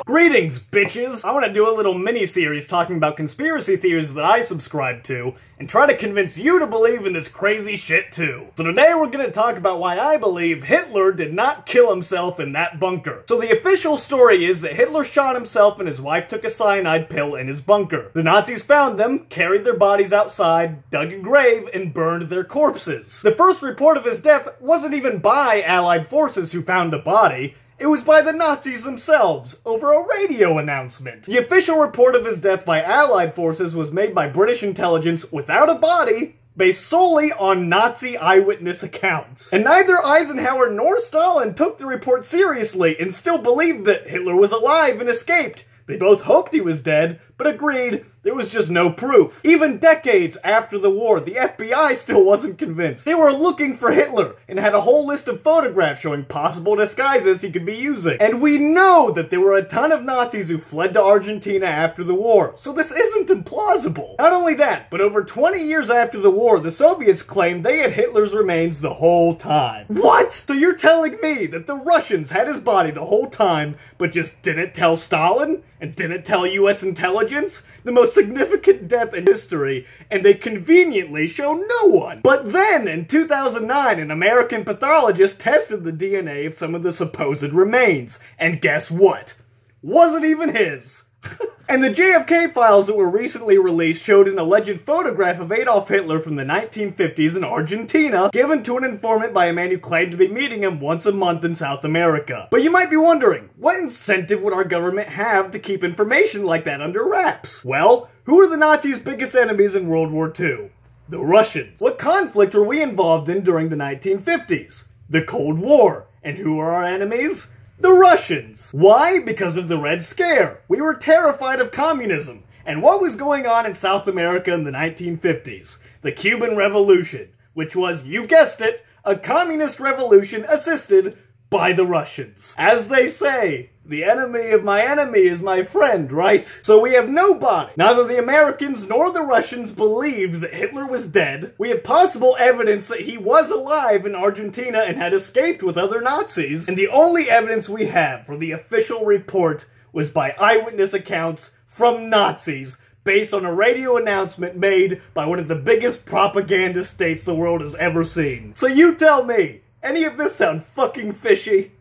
Greetings, bitches! I want to do a little mini-series talking about conspiracy theories that I subscribe to, and try to convince you to believe in this crazy shit too. So today we're going to talk about why I believe Hitler did not kill himself in that bunker. So the official story is that Hitler shot himself and his wife took a cyanide pill in his bunker. The Nazis found them, carried their bodies outside, dug a grave, and burned their corpses. The first report of his death wasn't even by Allied forces who found the body. It was by the Nazis themselves, over a radio announcement. The official report of his death by Allied forces was made by British intelligence without a body, based solely on Nazi eyewitness accounts. And neither Eisenhower nor Stalin took the report seriously and still believed that Hitler was alive and escaped. They both hoped he was dead, but agreed there was just no proof. Even decades after the war, the FBI still wasn't convinced. They were looking for Hitler and had a whole list of photographs showing possible disguises he could be using. And we know that there were a ton of Nazis who fled to Argentina after the war, so this isn't implausible. Not only that, but over 20 years after the war, the Soviets claimed they had Hitler's remains the whole time. What? So you're telling me that the Russians had his body the whole time, but just didn't tell Stalin? And didn't tell US intelligence? The most significant death in history, and they conveniently show no one. But then, in 2009, an American pathologist tested the DNA of some of the supposed remains. And guess what? Wasn't even his. And the JFK files that were recently released showed an alleged photograph of Adolf Hitler from the 1950s in Argentina, given to an informant by a man who claimed to be meeting him once a month in South America. But you might be wondering, what incentive would our government have to keep information like that under wraps? Well, who were the Nazis' biggest enemies in World War II? The Russians. What conflict were we involved in during the 1950s? The Cold War. And who are our enemies? The Russians. Why? Because of the Red Scare. We were terrified of communism. And what was going on in South America in the 1950s? The Cuban Revolution, which was, you guessed it, a communist revolution assisted by the Russians. As they say, the enemy of my enemy is my friend, right? So we have no body. Neither the Americans nor the Russians believed that Hitler was dead. We have possible evidence that he was alive in Argentina and had escaped with other Nazis. And the only evidence we have for the official report was by eyewitness accounts from Nazis, based on a radio announcement made by one of the biggest propaganda states the world has ever seen. So you tell me, any of this sound fucking fishy?